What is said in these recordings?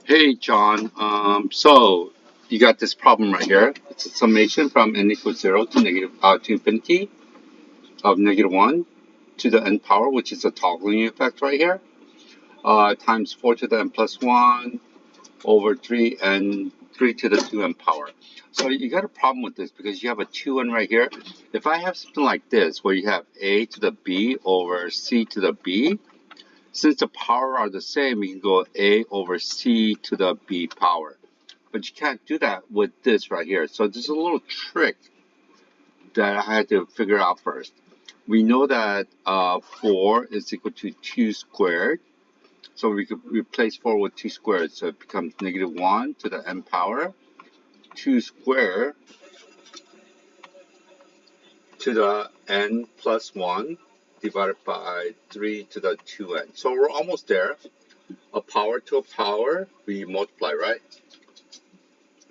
Hey, John. So you got this problem right here. It's a summation from n equals 0 to to infinity of -1 to the n power, which is a toggling effect right here, times 4 to the n plus 1 over 3 and 3 to the 2n power. So you got a problem with this because you have a 2n right here. If I have something like this, where you have a to the b over c to the b, since the power are the same, you can go a over c to the b power. But you can't do that with this right here. So there's a little trick that I had to figure out first. We know that 4 is equal to 2 squared. So we could replace 4 with 2 squared. So it becomes -1 to the n power, 2 squared to the n plus 1 divided by 3 to the 2n. So we're almost there. A power to a power, we multiply, right?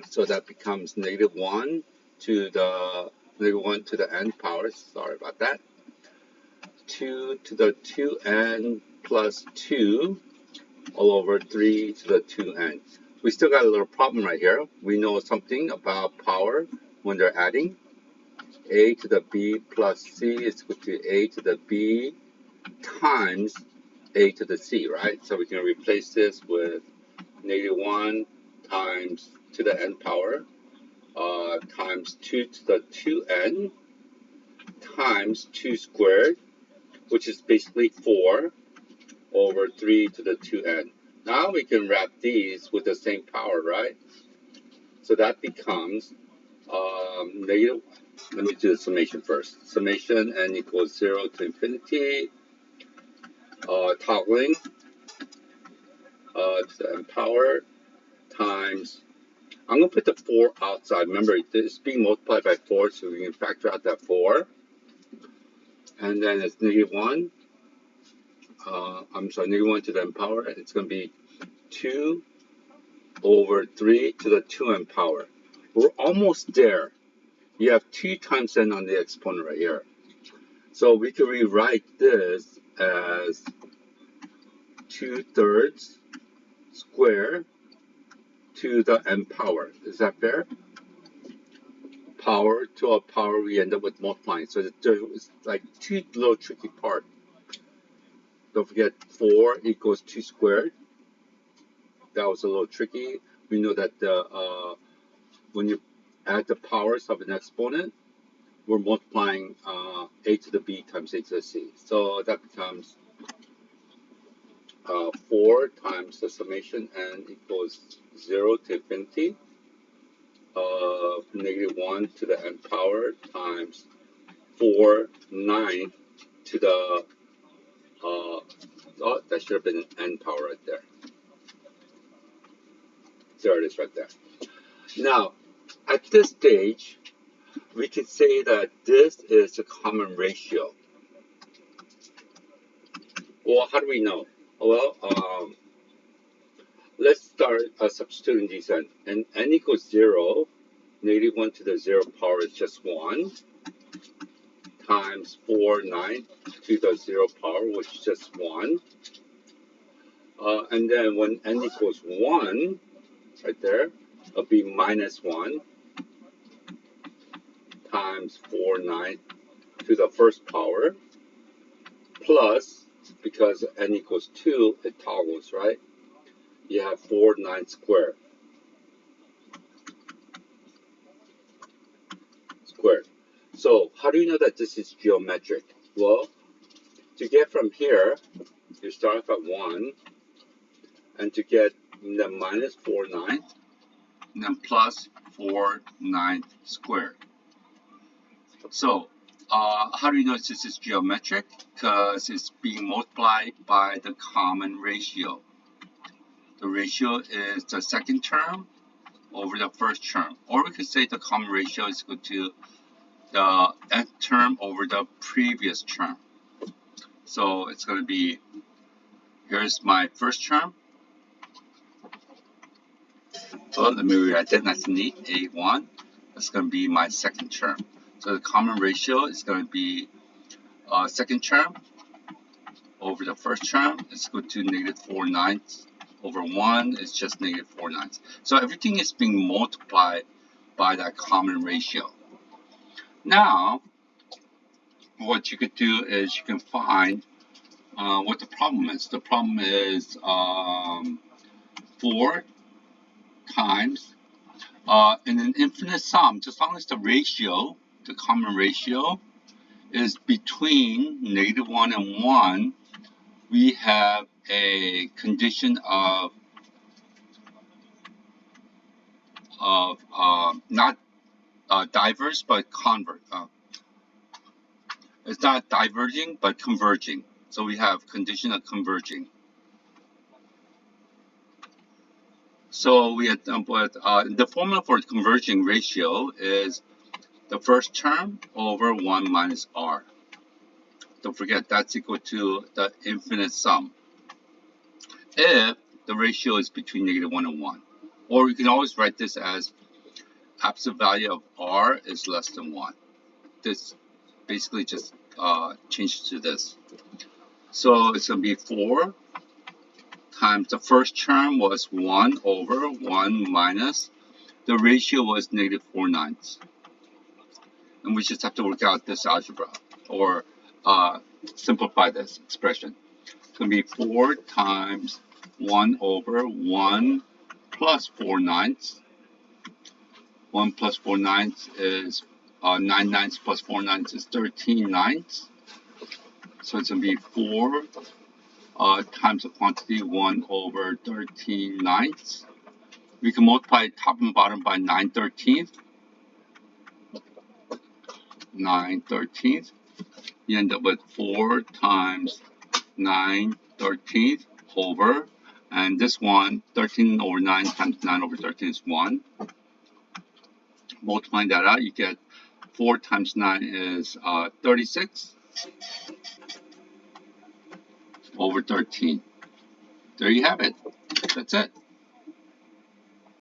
So that becomes -1 to the -1 to the n power. Sorry about that. 2 to the 2n plus 2 all over 3 to the 2n. We still got a little problem right here. We know something about power when they're adding. A to the b plus c is equal to a to the b times a to the c, right? So we can replace this with -1 times to the n power times 2 to the 2n times 2 squared, which is basically 4 over 3 to the 2n. Now we can wrap these with the same power, right? So that becomes negative. Let me do the summation first. Summation n equals 0 to infinity, toggling to the n power times. I'm going to put the 4 outside. Remember, it's being multiplied by 4, so we can factor out that 4. And then it's -1. I'm sorry, -1 to the n power. It's going to be 2 over 3 to the 2n power. We're almost there. You have 2 times n on the exponent right here. So we can rewrite this as 2/3 square to the n power. Is that fair? Power to a power, we end up with multiplying. So it's like two little tricky part. Don't forget 4 equals 2 squared. That was a little tricky. We know that when you add the powers of an exponent, we're multiplying a to the b times a to the c. So that becomes 4 times the summation n equals 0 to infinity of -1 to the n power times 4/9 to the, oh, that should have been an n power right there. There it is right there. Now, at this stage, we can say that this is a common ratio. Well, how do we know? Well, let's start substituting these in. And n equals 0, -1 to the 0 power is just 1, times 4/9 to the 0 power, which is just 1. And then when n equals 1, right there, it'll be -1 times 4/9 to the first power, plus, because n equals 2, it toggles, right? You have 4/9 squared. So how do you know that this is geometric? Well, to get from here, you start off at 1, and to get the -4/9, and then plus 4/9 squared. So how do you know this is geometric? Because it's being multiplied by the common ratio. The ratio is the second term over the first term. Or we could say the common ratio is equal to the nth term over the previous term. So it's going to be, here's my first term. So let me rewrite that nice and neat, A1. That's going to be my second term. So the common ratio is going to be second term over the first term is equal to -4/9 over 1 is just negative 4/9. So everything is being multiplied by that common ratio. Now, what you could do is you can find what the problem is. The problem is 4 times in an infinite sum, just as long as the ratio, the common ratio, is between negative 1 and 1, we have a condition of not diverse but converge. It's not diverging but converging. So we have condition of converging. So we had the formula for the converging ratio is the first term over 1 minus r. Don't forget that's equal to the infinite sum if the ratio is between negative 1 and 1. Or you can always write this as absolute value of r is less than 1. This basically just changes to this. So it's going to be 4 times the first term was 1 over 1 minus the ratio was negative 4/9. And we just have to work out this algebra or simplify this expression. It's going to be 4 times 1 over 1 plus 4/9. 1 plus 4/9 is 9/9 plus 4/9 is 13/9. So it's going to be 4 times the quantity 1 over 13/9. We can multiply top and bottom by 9/13. 9/13. You end up with 4 times 9/13 over, and this one, 13 over 9 times 9 over 13 is 1. Multiplying that out, you get 4 times 9 is 36 over 13. There you have it. That's it.